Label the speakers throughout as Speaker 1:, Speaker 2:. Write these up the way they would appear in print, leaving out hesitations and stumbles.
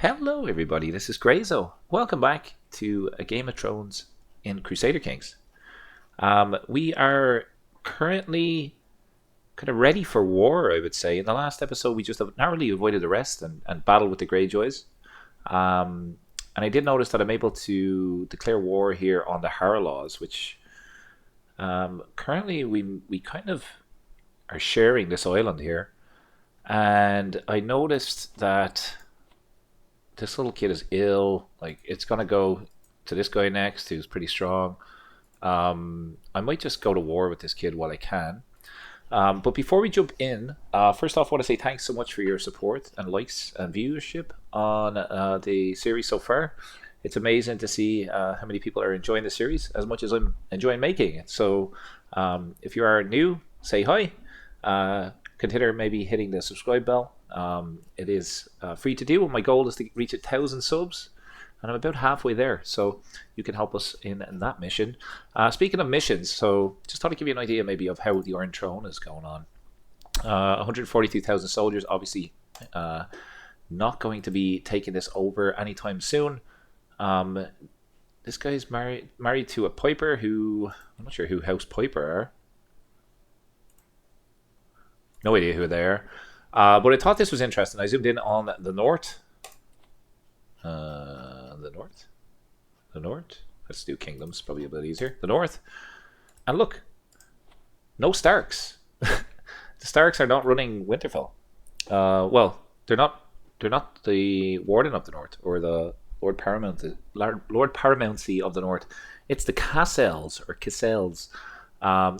Speaker 1: Hello, everybody. This is Grayzo. Welcome back to a Game of Thrones in Crusader Kings. We are currently kind of ready for war, I would say. In the last episode, we just narrowly avoided arrest and battle with the Greyjoys. And I did notice that I'm able to declare war here on the Harlaws, which currently we kind of are sharing this island here. And I noticed that this little kid is ill. Like, it's gonna go to this guy next, who's pretty strong. I might just go to war with this kid while I can. But before we jump in, first off, I want to say thanks so much for your support and likes and viewership on the series so far. It's amazing to see how many people are enjoying the series as much as I'm enjoying making it. So if you are new, say hi. Consider maybe hitting the subscribe bell. It is free to do, and my goal is to reach 1,000 subs, and I'm about halfway there, so you can help us in that mission. Speaking of missions, so just thought I'd give you an idea maybe of how the Iron Throne is going on. 142,000 soldiers, obviously not going to be taking this over anytime soon. This guy's married to a Piper who, I'm not sure who House Piper are. No idea who they are. But I thought this was interesting. I zoomed in on the north. The north. Let's do kingdoms, probably a bit easier. The north. And look, no Starks. The Starks are not running Winterfell. Well, they're not the Warden of the North or the Lord Paramountcy of the North. It's the Cassels or Cassels.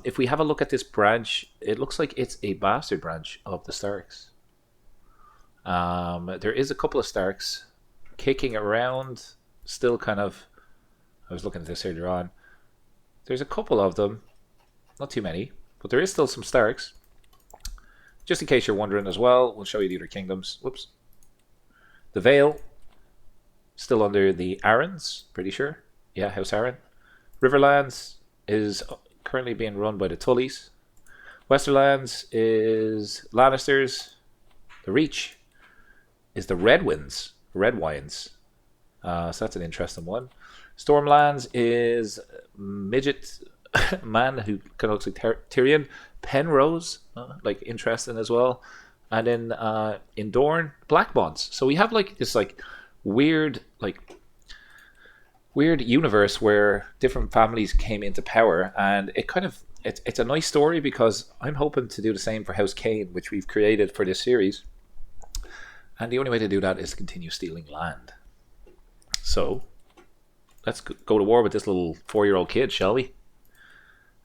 Speaker 1: If we have a look at this branch, it looks like it's a bastard branch of the Starks. There is a couple of Starks kicking around, still kind of. I was looking at this earlier on. There's a couple of them, not too many, but there is still some Starks. Just in case you're wondering as well, we'll show you the other kingdoms. Whoops. The Vale, still under the Arryns, pretty sure. Yeah, House Arryn. Riverlands is currently being run by the Tullys. Westerlands is Lannisters. The Reach is the Red Wines. So that's an interesting one. Stormlands is Midget Man who kind of looks like Tyrion. Penrose, like interesting as well. And then in Dorne, Black Bonds. So we have like this weird universe where different families came into power, and it's a nice story because I'm hoping to do the same for House Kane, which we've created for this series. And the only way to do that is to continue stealing land. So let's go to war with this little 4-year-old kid, shall we?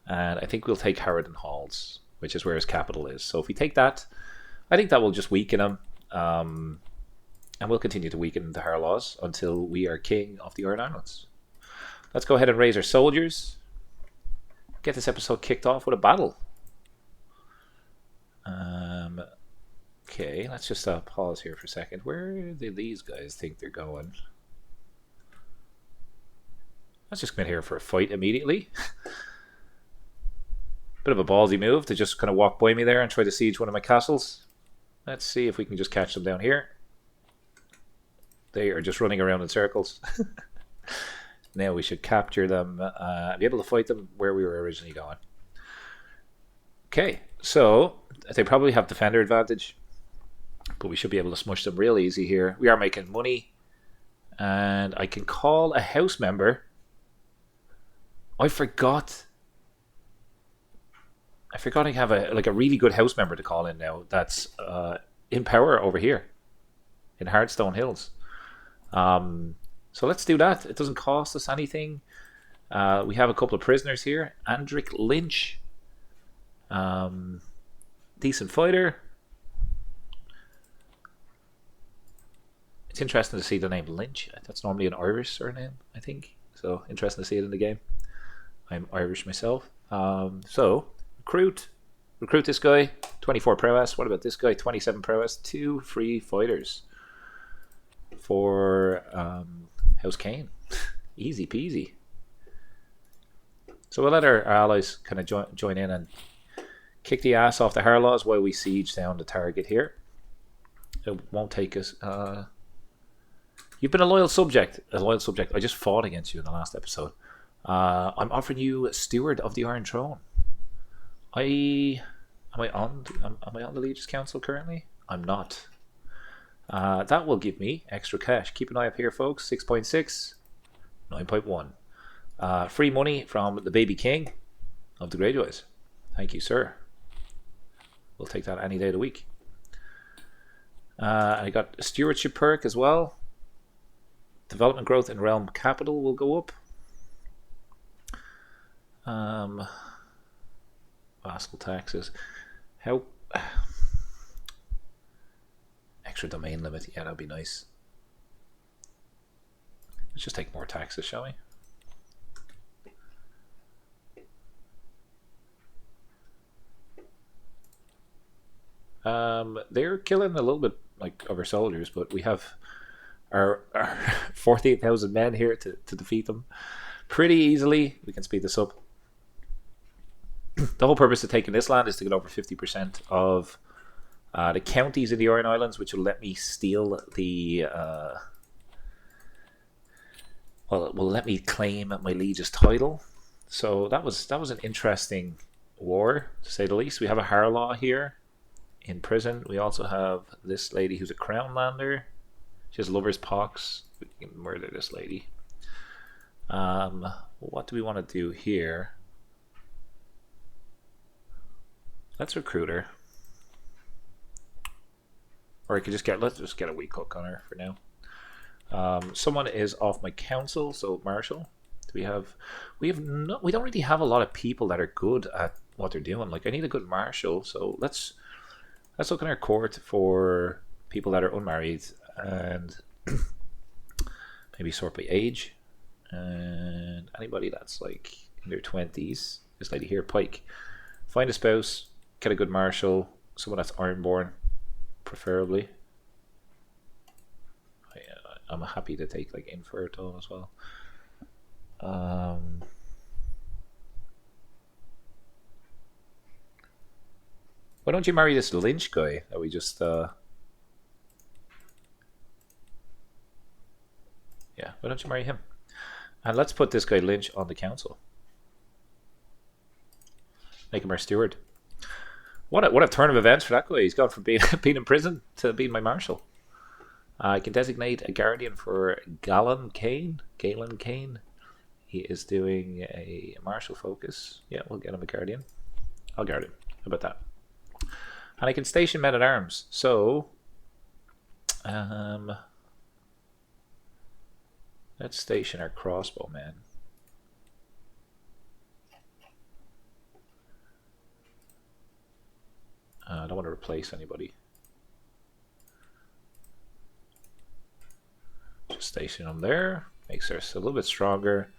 Speaker 1: And I think we'll take Harrodon Halls, which is where his capital is. So if we take that, I think that will just weaken him. And we'll continue to weaken the Harlaws until we are king of the Iron Islands. Let's go ahead and raise our soldiers. Get this episode kicked off with a battle. Okay, let's just pause here for a second. Where do these guys think they're going? Let's just come in here for a fight immediately. Bit of a ballsy move to just kind of walk by me there and try to siege one of my castles. Let's see if we can just catch them down here. They are just running around in circles. Now we should capture them and be able to fight them where we were originally going. Okay, so they probably have defender advantage, but we should be able to smush them real easy here. We are making money, and I can call a house member. I forgot I have a really good house member to call in now that's in power over here in Hardstone Hills. So let's do that. It doesn't cost us anything. We have a couple of prisoners here. Andric Lynch. Decent fighter. It's interesting to see the name Lynch. That's normally an Irish surname, I think. So interesting to see it in the game. I'm Irish myself. So recruit this guy. 24 prowess. What about this guy? 27 prowess. 2 free fighters for House Kane. Easy peasy. So we'll let our allies kind of join in and kick the ass off the Harlaws while we siege down the target here. It won't take us You've been a loyal subject. A loyal subject. I just fought against you in the last episode. I'm offering you Steward of the Iron Throne. Am I on the Legion's Council currently? I'm not. That will give me extra cash. Keep an eye up here, folks. 6.6, 9.1. Free money from the baby king of the Greyjoys. Thank you, sir. We'll take that any day of the week. I got a stewardship perk as well. Development growth in realm capital will go up. Vassal taxes. How... Extra domain limit. Yeah, that'd be nice. Let's just take more taxes, shall we? They're killing a little bit like of our soldiers, but we have our 48,000 men here to defeat them pretty easily. We can speed this up. The whole purpose of taking this land is to get over 50% of the counties in the Iron Islands, which will let me steal the well, it will let me claim my liege's title. So that was an interesting war, to say the least. We have a Harlaw here in prison. We also have this lady who's a crown lander. She has lover's pox. We can murder this lady. What do we want to do here? Let's recruit her. Or I could just let's just get a weak hook on her for now. Someone is off my council, so Marshall. We don't really have a lot of people that are good at what they're doing. Like, I need a good marshal, so let's look in our court for people that are unmarried and maybe sort by age, and anybody that's like in their 20s. This lady here, Pike. Find a spouse, get a good marshal, someone that's ironborn, preferably. I'm happy to take like infertile as well. Why don't you marry this Lynch guy that we just yeah, why don't you marry him? And let's put this guy Lynch on the council. Make him our steward. What a turn of events for that guy. He's gone from being in prison to being my marshal. I can designate a guardian for Galen Kane. He is doing a martial focus. Yeah, we'll get him a guardian. I'll guard him. How about that? And I can station men at arms. So, let's station our crossbow men. I don't want to replace anybody. Just station them there. Makes us a little bit stronger.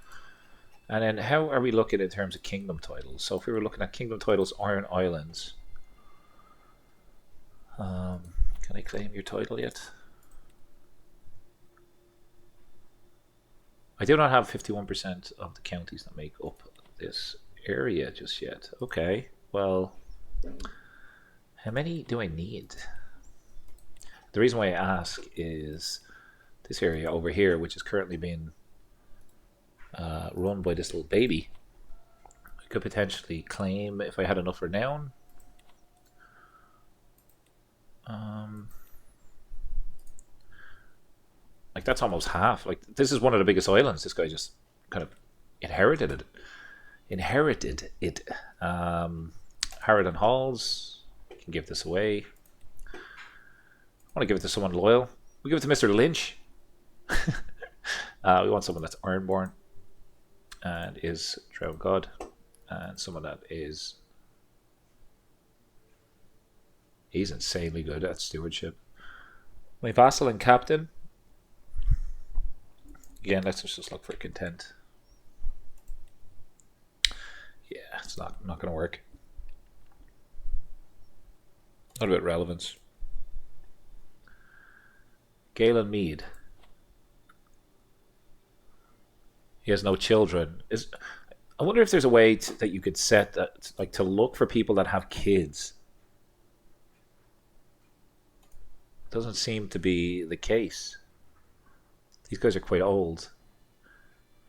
Speaker 1: And then how are we looking in terms of kingdom titles? So if we were looking at kingdom titles, Iron Islands. Can I claim your title yet? I do not have 51% of the counties that make up this area just yet. Okay, well, how many do I need? The reason why I ask is this area over here, which is currently being run by this little baby, I could potentially claim if I had enough renown. Like, that's almost half. Like, this is one of the biggest islands. This guy just kind of inherited it. Harrowden Halls, can give this away. I want to give it to someone loyal. We give it to Mr. Lynch. We want someone that's ironborn and is Drow God, and someone that is... He's insanely good at stewardship. My vassal and captain. Again, let's just look for content. Yeah, it's not going to work. What about relevance? Galen Mead. He has no children. I wonder if there's a way that you could set that, like, to look for people that have kids. Doesn't seem to be the case. These guys are quite old.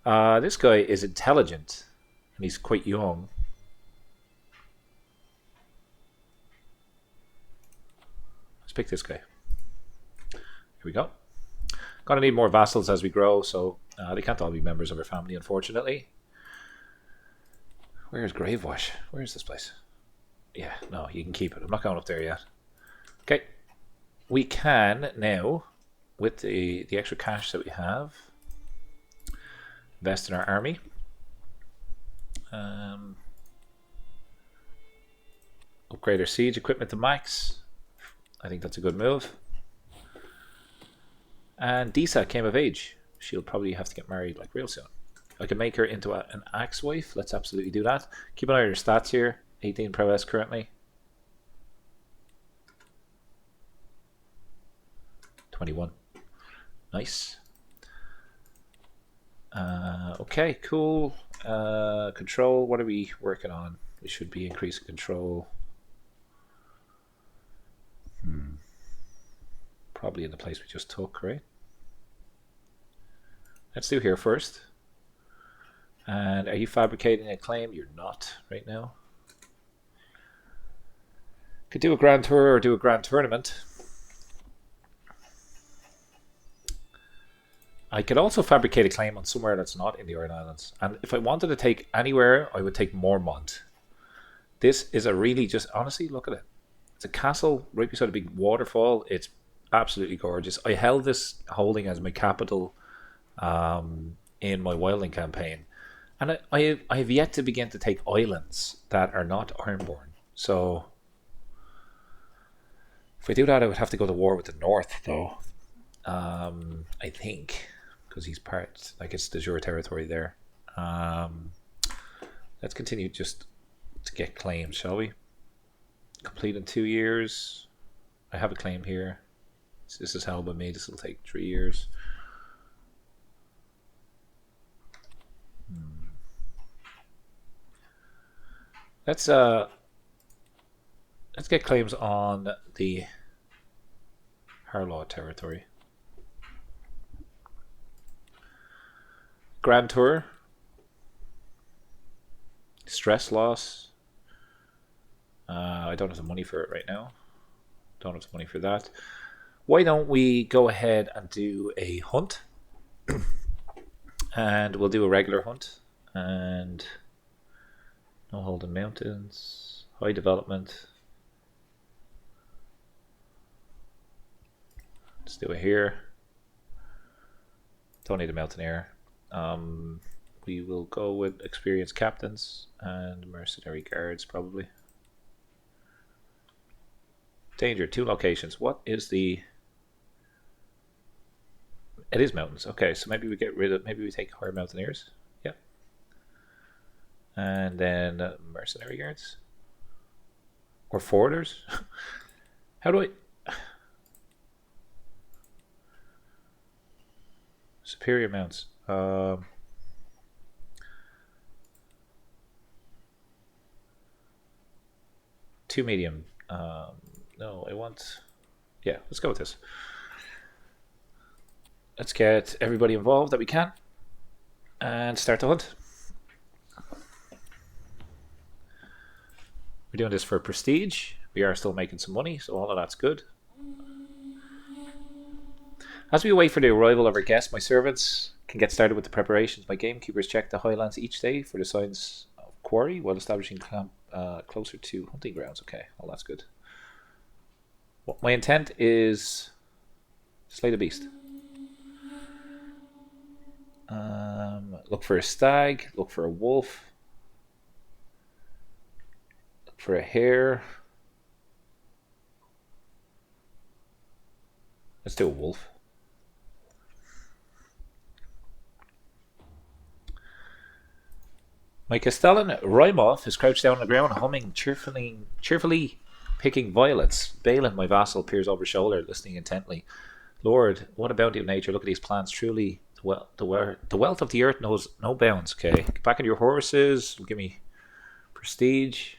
Speaker 1: This guy is intelligent, and he's quite young. Let's pick this guy. Here we go. Gonna need more vassals as we grow, so they can't all be members of our family, unfortunately. Where's Gravewash? Where is this place? Yeah, no, you can keep it. I'm not going up there yet. Okay. We can now, with the extra cash that we have, invest in our army. Upgrade our siege equipment to max. I think that's a good move. And Disa came of age. She'll probably have to get married like real soon. I can make her into an axe wife. Let's absolutely do that. Keep an eye on your stats here. 18 prowess currently. 21. Nice. Okay, cool. Control. What are we working on? We should be increasing control. Probably in the place we just took, right? Let's do here first. And are you fabricating a claim? You're not right now. Could do a grand tour or do a grand tournament. I could also fabricate a claim on somewhere that's not in the Iron Islands. And if I wanted to take anywhere, I would take Mormont. This is a really just, honestly, look at it. It's a castle right beside a big waterfall. It's absolutely gorgeous. I held this holding as my capital in my wilding campaign. And I have yet to begin to take islands that are not Ironborn. So if I do that, I would have to go to war with the North, though. I think, because he's part, like it's de jure territory there. Let's continue just to get claims, shall we? Complete in 2 years. I have a claim here. This is held by me. This will take 3 years. Let's get claims on the Harlaw territory. Grand Tour. Stress loss. I don't have the money for it right now. Don't have the money for that. Why don't we go ahead and do a hunt? And we'll do a regular hunt. And no holding mountains. High development. Let's do it here. Don't need a mountaineer. We will go with experienced captains and mercenary guards probably. Danger, 2 locations. What is the... It is mountains. Okay, so maybe we get rid of... Maybe we take higher mountaineers. Yeah. And then mercenary guards. Or forwarders. How do I... Superior mounts. 2 medium. No, I want... Yeah, let's go with this. Let's get everybody involved that we can. And start the hunt. We're doing this for prestige. We are still making some money, so all of that's good. As we wait for the arrival of our guests, my servants can get started with the preparations. My gamekeepers check the highlands each day for the signs of quarry while establishing camp closer to hunting grounds. Okay, well that's good. What my intent is slay the beast. Look for a stag, look for a wolf, look for a hare. Let's do a wolf. My Castellan Rymoth is crouched down on the ground, humming cheerfully picking violets. Balin, my vassal, peers over his shoulder, listening intently. Lord, what a bounty of nature. Look at these plants. Truly, the wealth of the earth knows no bounds. Okay, get back on your horses. Give me prestige.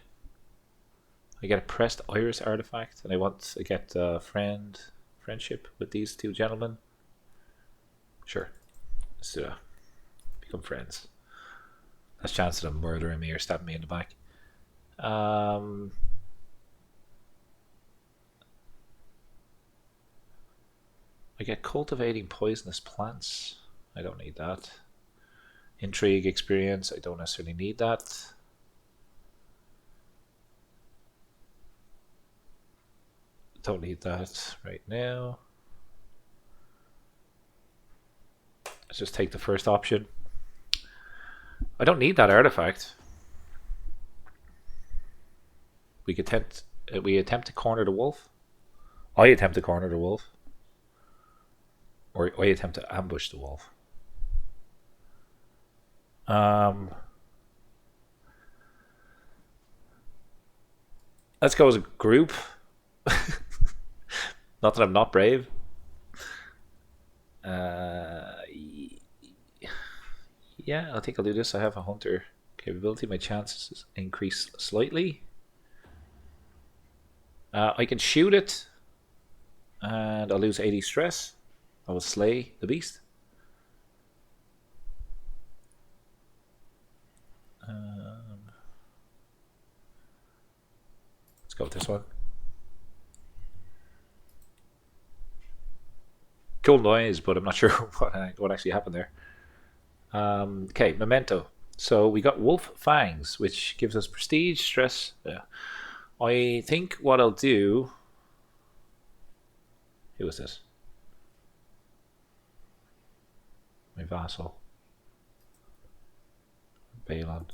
Speaker 1: I get a pressed iris artifact, and I get friendship with these 2 gentlemen. Sure. Let's do that. Become friends. Less chance of them murdering me or stabbing me in the back. I get cultivating poisonous plants. I don't need that. Intrigue experience. I don't necessarily need that. Don't need that right now. Let's just take the first option. I don't need that artifact. We attempt to corner the wolf. I attempt to corner the wolf. Or I attempt to ambush the wolf. Let's go as a group. Not that I'm not brave. Yeah, I think I'll do this. I have a hunter capability. My chances increase slightly. I can shoot it, and I'll lose 80 stress. I will slay the beast. Let's go with this one. Cool noise, but I'm not sure what actually happened there. Okay, memento. So we got wolf fangs, which gives us prestige, stress. Yeah. I think what I'll do. Who is this? My vassal. Balon.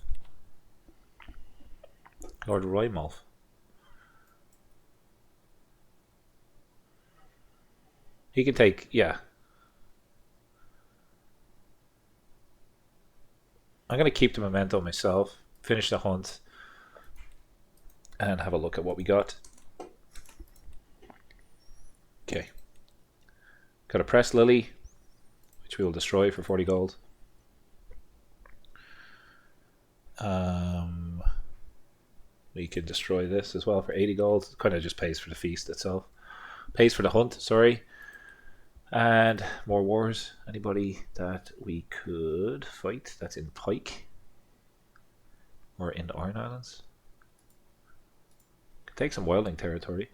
Speaker 1: Lord Rymulf. He can take, yeah. I'm going to keep the memento myself, finish the hunt, and have a look at what we got. Okay. Got a press lily, which we will destroy for 40 gold. We can destroy this as well for 80 gold. It kind of just pays for the feast itself. Pays for the hunt, sorry. And more wars. Anybody that we could fight that's in Pike or in the Iron Islands? Could take some wildling territory.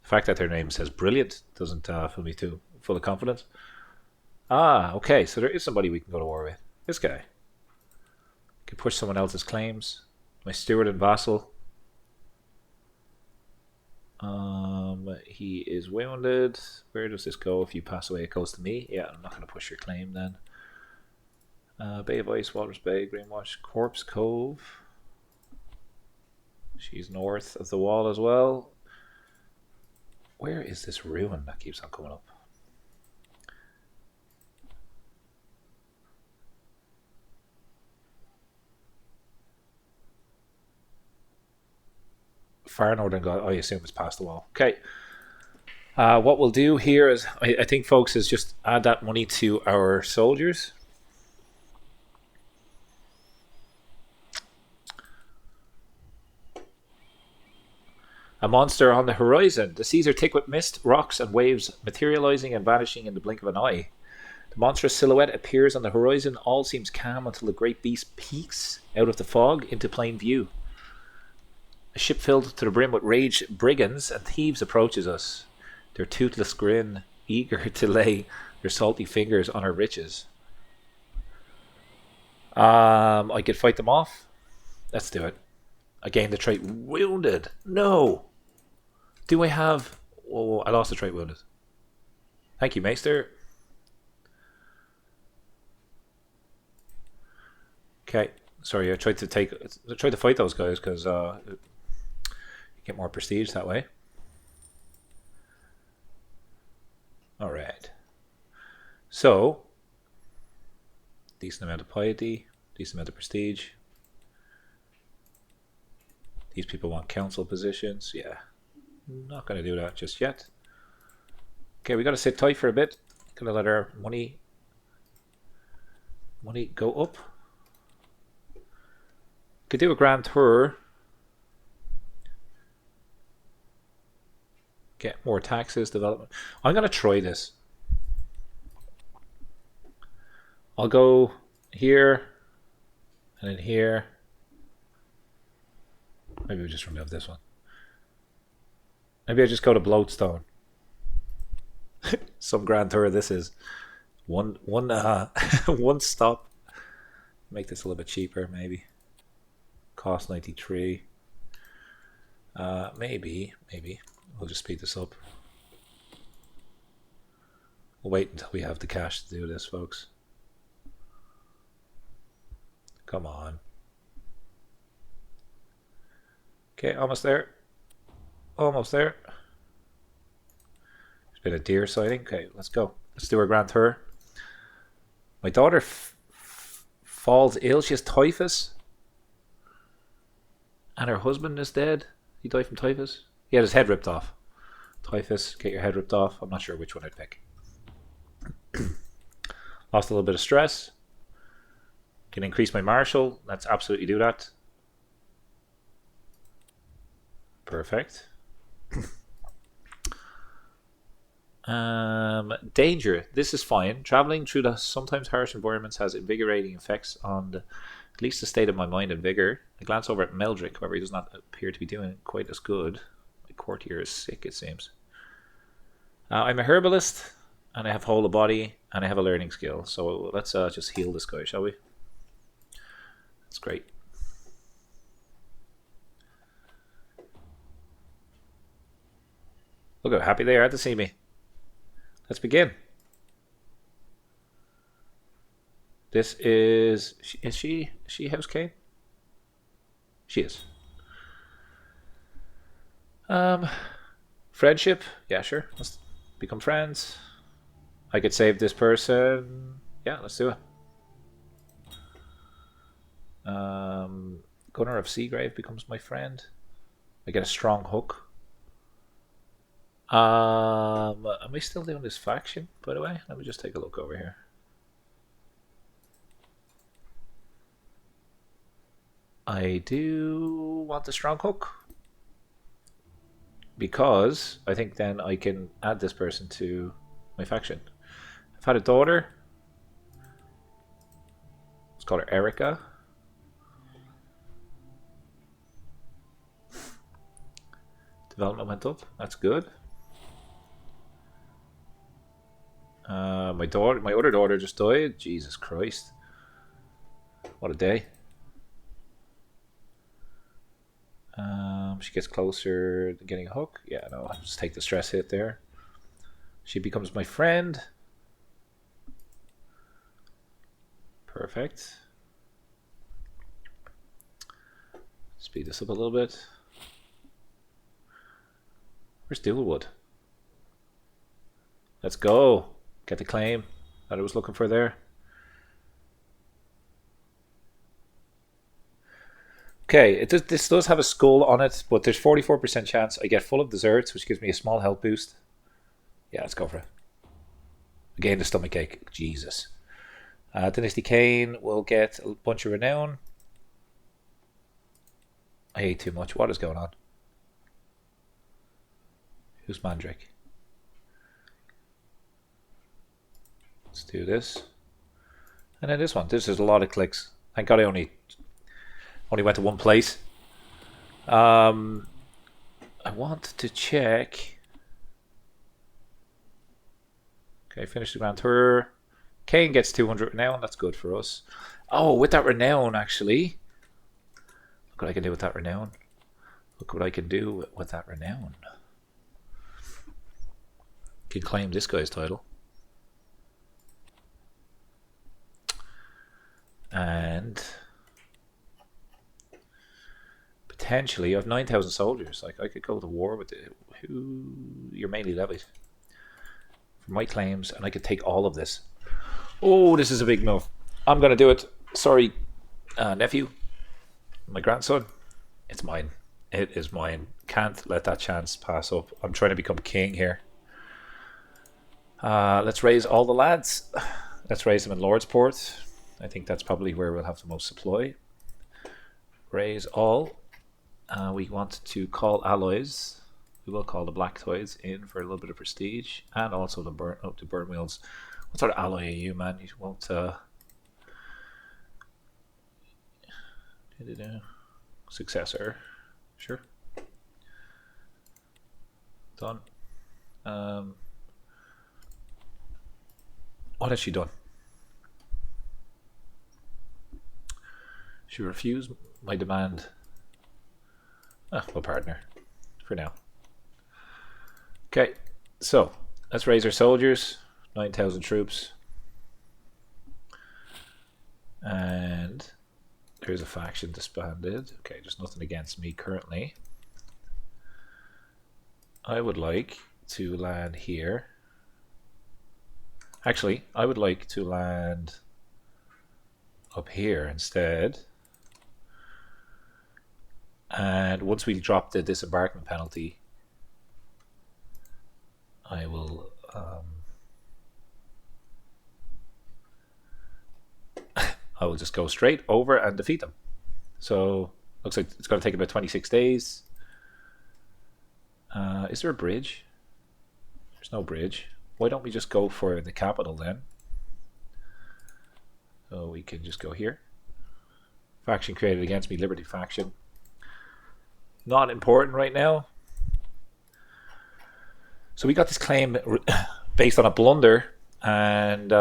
Speaker 1: The fact that their name says brilliant doesn't fill me too full of confidence. Ah, okay, so there is somebody we can go to war with. This guy. Can push someone else's claims. My steward and vassal. He is wounded. Where does this go? If you pass away, it goes to me. Yeah, I'm not going to push your claim then. Bay of Ice, Walrus Bay, Greenwash, Corpse Cove. She's north of the wall as well. Where is this ruin that keeps on coming up? Far northern god. I assume it's past the wall. Okay. What we'll do here is, I think, folks, is just add that money to our soldiers. A monster on the horizon. The seas are thick with mist, rocks, and waves materializing and vanishing in the blink of an eye. The monstrous silhouette appears on the horizon. All seems calm until the great beast peeks out of the fog into plain view. A ship filled to the brim with raged brigands and thieves approaches us, their toothless grin eager to lay their salty fingers on our riches. I could fight them off. Let's do it. I gained the trait wounded. No. Do I have... Oh, I lost the trait wounded. Thank you, Maester. Okay. Sorry, I tried to fight those guys because you get more prestige that way. Alright. So, decent amount of piety, decent amount of prestige. These people want council positions. Yeah. Not going to do that just yet. Okay, we got to sit tight for a bit. Gonna let our money go up. Could do a grand tour. Get more taxes, development. I'm going to try this. I'll go here and then here. Maybe we just remove this one. Maybe I just go to Bloatstone. Some grand tour this is. One one stop. Make this a little bit cheaper, maybe. Cost 93. Maybe we'll just speed this up. We'll wait until we have the cash to do this, folks. Come on. Okay, almost there. Almost there. There's been a deer sighting. Okay, let's go. Let's do our grand tour. My daughter falls ill. She has typhus. And her husband is dead. He died from typhus. He had his head ripped off. Typhus, get your head ripped off. I'm not sure which one I'd pick. Lost a little bit of stress. Can increase my martial. Let's absolutely do that. Perfect. Danger. This is fine. Traveling through the sometimes harsh environments has invigorating effects on at least the state of my mind and vigor. I glance over at Meldrick, however, he does not appear to be doing quite as good. My courtier is sick, it seems. I'm a herbalist, and I have whole of body, and I have a learning skill. So let's just heal this guy, shall we? That's great. Look how happy they are to see me. Let's begin. This is she House Kane? She is. Friendship? Yeah, sure. Let's become friends. I could save this person. Yeah, let's do it. Gunner of Seagrave becomes my friend. I get a strong hook. Am I still doing this faction, by the way? Let me just take a look over here. I do want the strong hook because I think then I can add this person to my faction. I've had a daughter. Let's call her Erica. Development went up. That's good. My other daughter just died. Jesus Christ. What a day. She gets closer to getting a hook. Yeah, no, I'll just take the stress hit there. She becomes my friend. Perfect. Speed this up a little bit. Where's Dualwood? Let's go. Get the claim that I was looking for there. Okay, this does have a skull on it, but there's 44% chance I get full of desserts, which gives me a small health boost. Yeah, let's go for it. Again, the stomach ache. Jesus. Dynasty Kane will get a bunch of renown. I ate too much. What is going on? Who's Mandrake? Let's do this. And then this one. This is a lot of clicks. Thank God I only went to one place. I want to check. Okay, finish the grand tour. Kane gets 200 renown. That's good for us. Oh, with that renown, actually. Look what I can do with that renown. Look what I can do with that renown. Can claim this guy's title. And potentially, I have 9,000 soldiers. Like, I could go to war with who you're mainly levied for my claims, and I could take all of this. Oh, this is a big move. I'm gonna do it. Sorry, nephew, my grandson. It's mine. It is mine. Can't let that chance pass up. I'm trying to become king here. Let's raise all the lads. Let's raise them in Lordsport. I think that's probably where we'll have the most supply. Raise all. We want to call allies. we will call the Black Tides in for a little bit of prestige, and also the burn wheels. What sort of alloy are you, man? You won't. Successor, sure. Done. What has she done? She refused my demand. We'll pardon her for now. Okay, so let's raise our soldiers. 9,000 troops. And there's a faction disbanded. Okay, there's nothing against me currently. I would like to land here. Actually, I would like to land up here instead. And once we drop the disembarkment penalty, I will I will just go straight over and defeat them. So looks like it's going to take about 26 days. Is there a bridge? There's no bridge. Why don't we just go for the capital then? So we can just go here. Faction created against me, Liberty faction. Not important right now. So we got this claim based on a blunder, and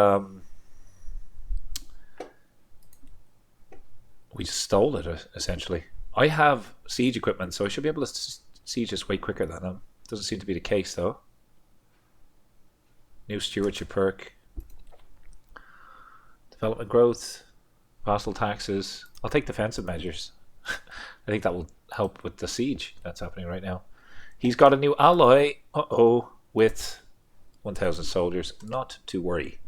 Speaker 1: we just stole it, essentially. I have siege equipment, so I should be able to siege this way quicker than them. Doesn't seem to be the case, though. New stewardship perk. Development growth. Vassal taxes. I'll take defensive measures. I think that will help with the siege that's happening right now. He's got a new ally, with 1,000 soldiers. Not to worry.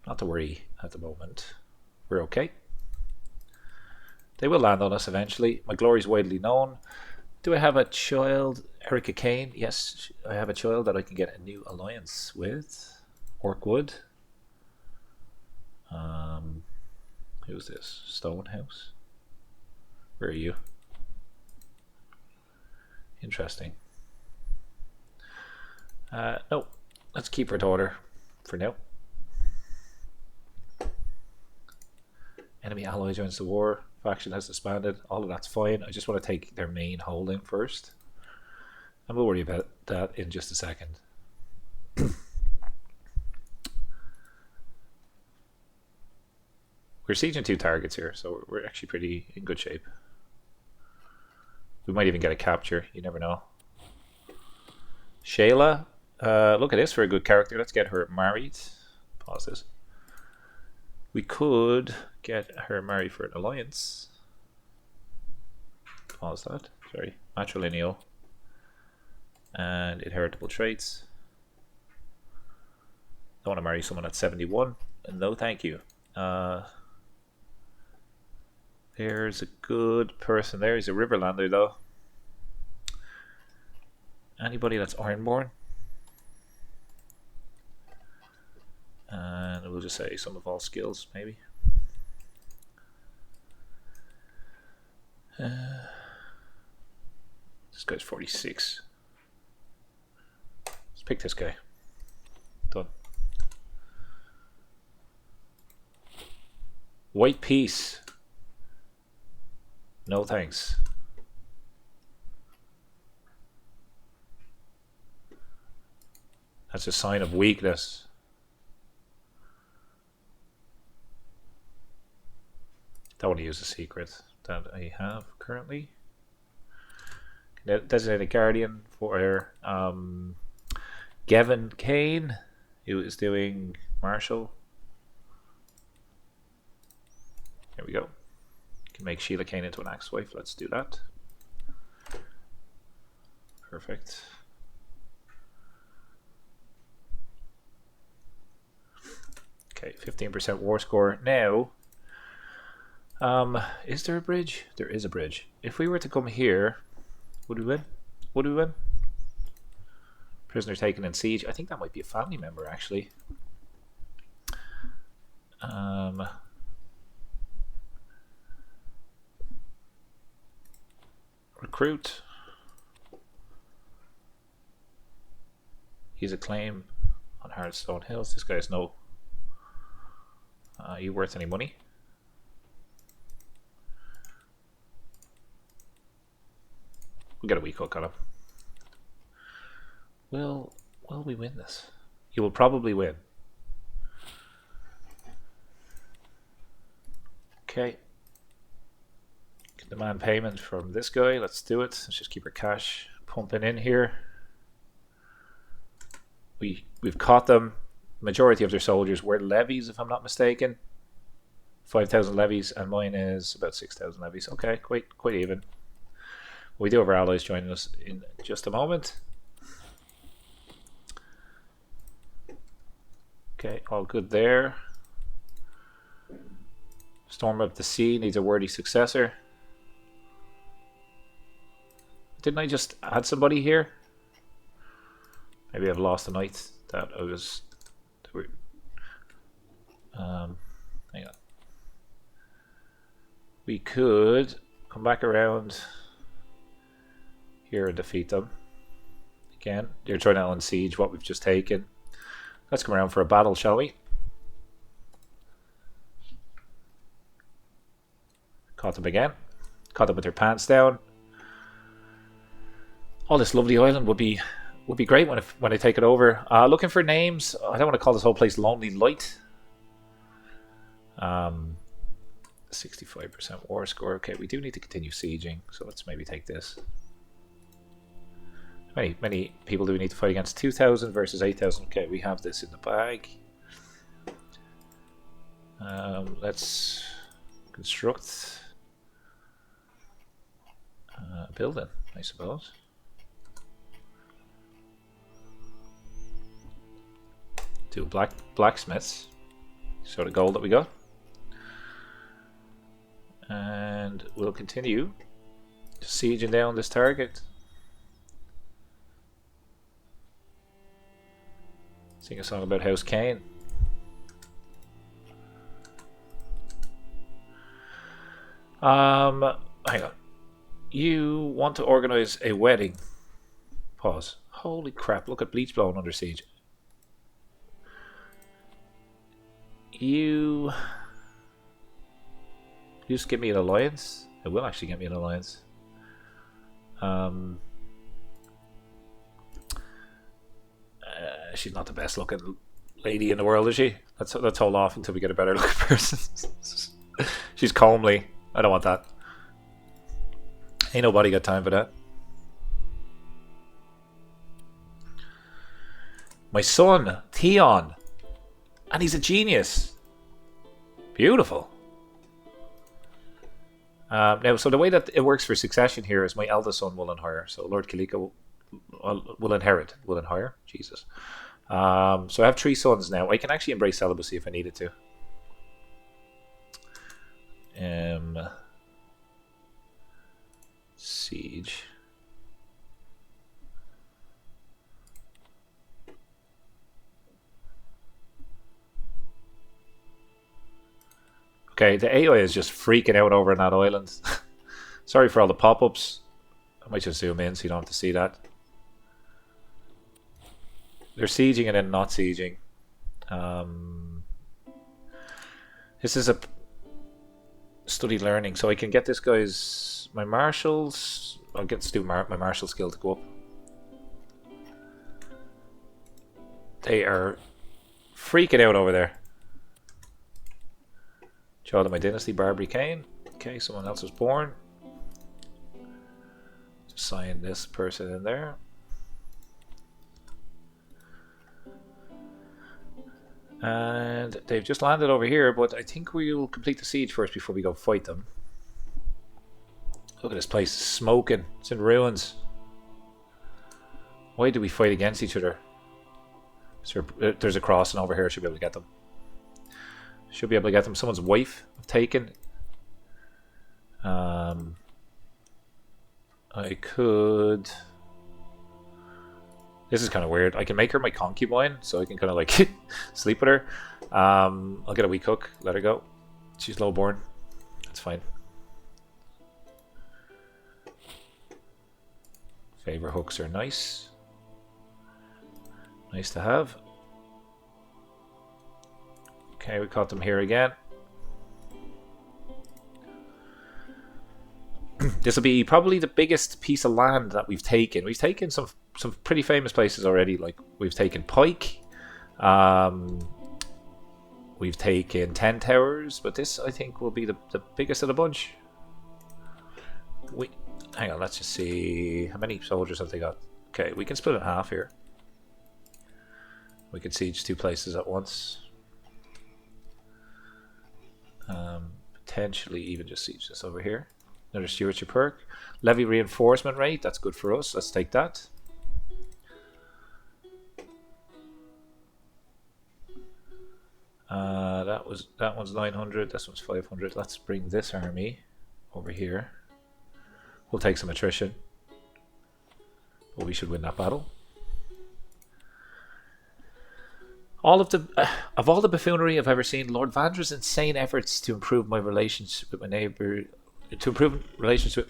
Speaker 1: Not to worry at the moment. We're okay. They will land on us eventually. My glory is widely known. Do I have a child, Calico Kane? Yes, I have a child that I can get a new alliance with. Orkwood. Who's this? Stonehouse? Where are you? Interesting. No, let's keep her daughter for now. Enemy ally joins the war. Faction has disbanded. All of that's fine. I just want to take their main holding first. And we'll worry about that in just a second. We're sieging 2 targets here, so we're actually pretty in good shape. We might even get a capture. You never know. Shayla. Look at this for a good character. Let's get her married. Pause this. We could get her married for an alliance. Pause that. Sorry. Matrilineal. And inheritable traits. Don't want to marry someone at 71. No, thank you. There's a good person there. He's a Riverlander, though. Anybody that's Ironborn? And we'll just say some of all skills, maybe. This guy's 46. Let's pick this guy. Done. White peace. No thanks. That's a sign of weakness. Don't want to use a secret that I have currently. Designate a guardian for Gavin Kane, who is doing Marshall. There we go. Can make Sheila Kane into an axe wife. Let's do that. Perfect. Okay, 15% war score. Now, is there a bridge? There is a bridge. If we were to come here, would we win? Would we win? Prisoner taken in siege. I think that might be a family member, actually. Recruit. He's a claim on Hardstone Hills. This guy's no. You worth any money? We'll get a weak hook on him. Will we win this? You will probably win. Okay. Can demand payment from this guy. Let's do it. Let's just keep our cash pumping in here. We've caught them. Majority of their soldiers were levies, if I'm not mistaken. 5,000 levies, and mine is about 6,000 levies. Okay, quite even. We do have our allies joining us in just a moment. Okay, all good there. Storm of the Sea needs a worthy successor. Didn't I just add somebody here? Maybe I've lost the knight that I was. Hang on. We could come back around here and defeat them. Again, they're trying to unsiege what we've just taken. Let's come around for a battle, shall we? Caught them again. Caught them with their pants down. Oh, this lovely island would be great when I take it over. Looking for names. I don't want to call this whole place Lonely Light. 65% war score. Okay, we do need to continue sieging, so let's maybe take this. Many people do we need to fight against? 2,000 versus 8,000. Okay, we have this in the bag. Let's construct a building, I suppose. Do blacksmiths. So the gold that we got. And we'll continue sieging down this target. Sing a song about House Kane. Hang on. You want to organize a wedding? Pause. Holy crap, look at Bleach blowing under siege. You just give me an alliance? It will actually get me an alliance. She's not the best looking lady in the world, is she? Let's hold off until we get a better looking person. She's comely. I don't want that. Ain't nobody got time for that. My son, Theon. And he's a genius. Beautiful. Now, so the way that it works for succession here is my eldest son will inherit. So Lord Calico will inherit. Will inherit? Jesus. So I have 3 sons now. I can actually embrace celibacy if I needed to. Siege. Okay, the AI is just freaking out over on that island. Sorry for all the pop-ups. I might just zoom in so you don't have to see that. They're sieging and then not sieging. This is a study learning, so I can get this guy's my marshals. I'll get to do my martial skill to go up. They are freaking out over there. Child of my dynasty, Barbary Kane. Okay, someone else was born. Just sign this person in there. And they've just landed over here, but I think we'll complete the siege first before we go fight them. Look at this place, it's smoking. It's in ruins. Why do we fight against each other? So there's a crossing over here. I should be able to get them. Should be able to get them. Someone's wife I've taken. I could. This is kind of weird. I can make her my concubine, so I can kind of like sleep with her. I'll get a weak hook. Let her go. She's lowborn. That's fine. Favor hooks are nice. Nice to have. Okay, we caught them here again. This will be probably the biggest piece of land that we've taken. We've taken some pretty famous places already. Like we've taken Pike, we've taken 10 towers, but this I think will be the biggest of the bunch. Hang on, let's just see how many soldiers have they got. Okay, we can split it in half here. We can siege 2 places at once. Potentially even just siege this over here. Another stewardship perk. Levy reinforcement rate, that's good for us. Let's take that. That one's 900, this one's 500. Let's bring this army over here. We'll take some attrition. But we should win that battle. Of all the buffoonery I've ever seen, Lord Vandra's insane efforts to improve my relations with my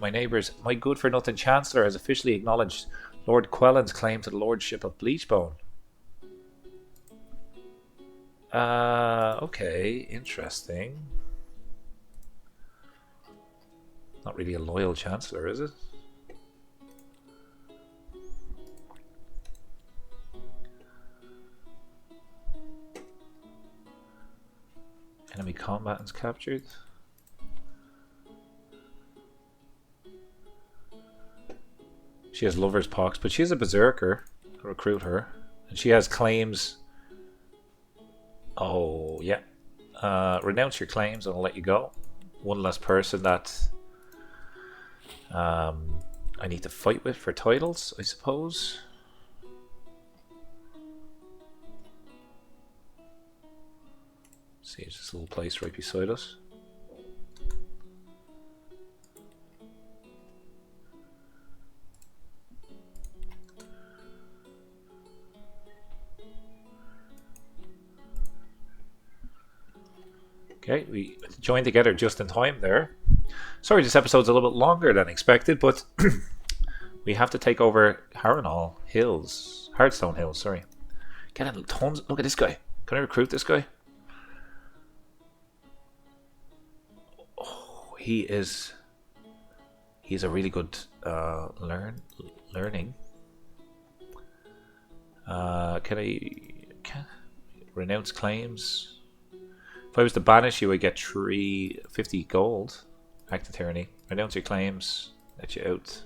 Speaker 1: neighbors, my good-for-nothing Chancellor has officially acknowledged Lord Quellen's claim to the Lordship of Bleachbone. Okay, interesting. Not really a loyal Chancellor, is it? Enemy combatants captured. She has lover's pox, but she is a berserker. Recruit her. And she has claims. Oh, yeah. Renounce your claims and I'll let you go. One less person that I need to fight with for titles, I suppose. See, it's this little place right beside us. Okay, we joined together just in time there. Sorry, this episode's a little bit longer than expected, but we have to take over Harrenhal Hills. Hardstone Hills, sorry. Get in tons. Look at this guy. Can I recruit this guy? Oh, he's a really good learning. Can I renounce claims? If I was to banish you, I get 350 gold. Act of tyranny. Renounce your claims. Let you out.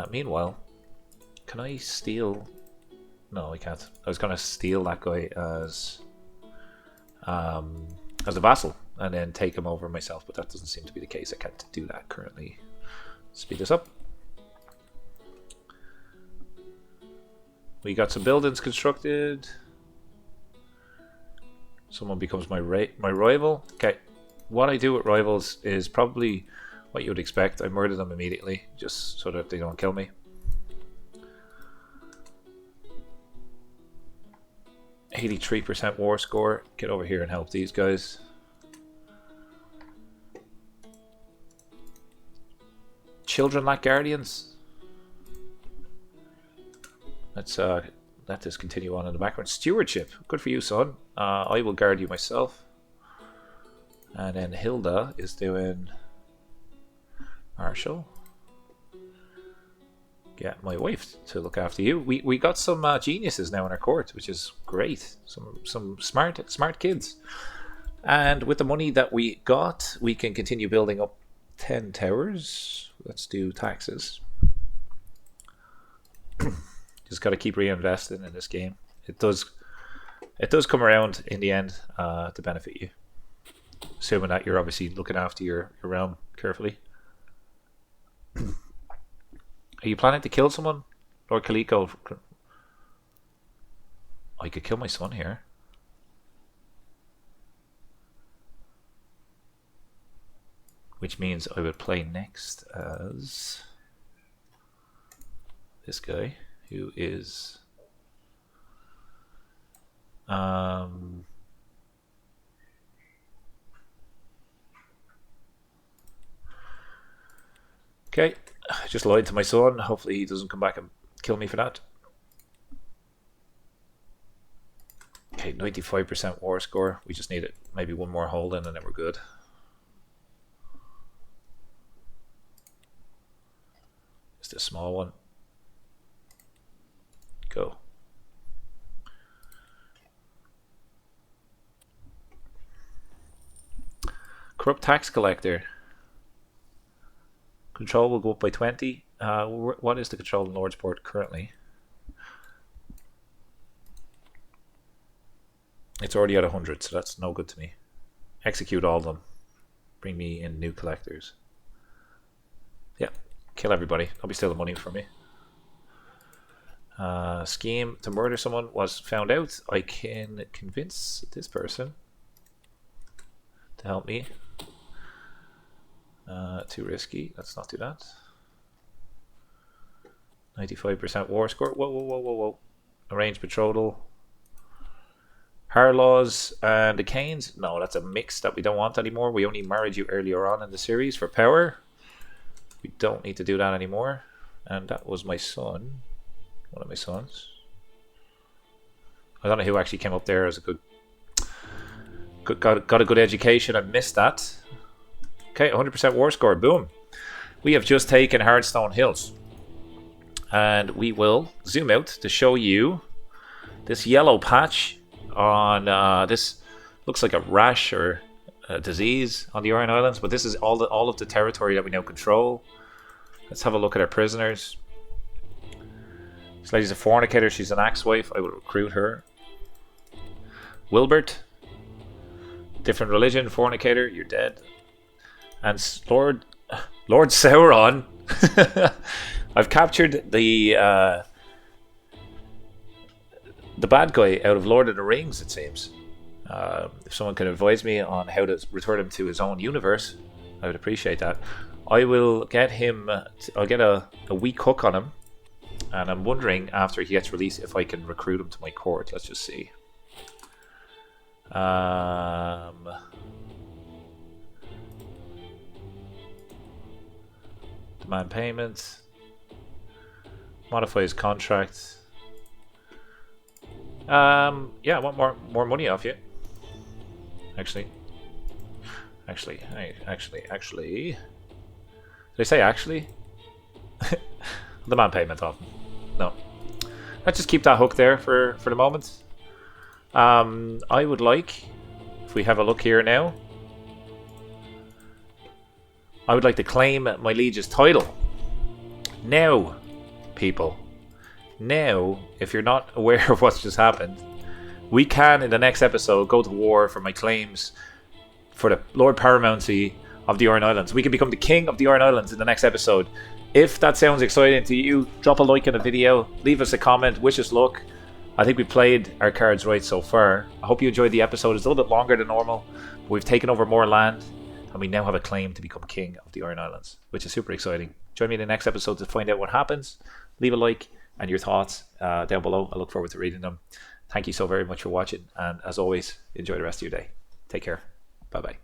Speaker 1: Meanwhile, can I steal? No, I can't. I was going to steal that guy as a vassal and then take him over myself, but that doesn't seem to be the case. I can't do that currently. Speed this up. We got some buildings constructed. Someone becomes my rival. Okay, what I do with rivals is probably what you would expect. I murder them immediately, just so that they don't kill me. 83% war score. Get over here and help these guys. Children like guardians. Let's let this continue on in the background. Stewardship. Good for you, son. I will guard you myself. And then Hilda is doing Marshall. Get my wife to look after you. We got some geniuses now in our court, which is great. Some smart kids. And with the money that we got, we can continue building up 10 towers. Let's do taxes. Just got to keep reinvesting in this game. It does come around in the end to benefit you, assuming that you're obviously looking after your realm carefully. Are you planning to kill someone, Lord Calico? I could kill my son here. Which means I would play next as this guy, who is okay, I just lied to my son. Hopefully he doesn't come back and kill me for that. Okay, 95% war score. We just need it. Maybe one more hold in and then we're good. Just a small one. Go. Corrupt tax collector. Control will go up by 20. What is the control in Lordsport currently? It's already at 100, so that's no good to me. Execute all of them. Bring me in new collectors. Yeah, kill everybody. Don't be stealing money from me. Scheme to murder someone was found out. I can convince this person to help me. Too risky. Let's not do that. 95% war score. Whoa, whoa, whoa, whoa, whoa. Arranged betrothal. Harlaws and the Kanes. No, that's a mix that we don't want anymore. We only married you earlier on in the series for power. We don't need to do that anymore. And that was my son. One of my sons. I don't know who actually came up there as a got a good education. I missed that. Okay, 100% war score. Boom. We have just taken Hardstone Hills. And we will zoom out to show you this yellow patch on this looks like a rash or a disease on the Iron Islands, but this is all of the territory that we now control. Let's have a look at our prisoners. This lady's a fornicator. She's an axe wife. I will recruit her. Wilbert, different religion, fornicator. You're dead. And Lord Sauron. I've captured the bad guy out of Lord of the Rings, it seems. If someone can advise me on how to return him to his own universe, I would appreciate that. I will get him, I'll get a weak hook on him, and I'm wondering after he gets released if I can recruit him to my court. Let's just see. Demand payment. Modify his contract. Yeah, I want more money off you. Actually. Did I say actually? Demand payment off him. No. Let's just keep that hook there for the moment. I would like, if we have a look here now, I would like to claim my liege's title. Now, people. Now, if you're not aware of what's just happened, we can, in the next episode, go to war for my claims for the Lord Paramountcy of the Iron Islands. We can become the King of the Iron Islands in the next episode. If that sounds exciting to you, drop a like in the video, leave us a comment, wish us luck. I think we played our cards right so far. I hope you enjoyed the episode. It's a little bit longer than normal, but we've taken over more land, and we now have a claim to become King of the Iron Islands, which is super exciting. Join me in the next episode to find out what happens. Leave a like and your thoughts down below. I look forward to reading them. Thank you so very much for watching, and as always, enjoy the rest of your day. Take care. Bye bye.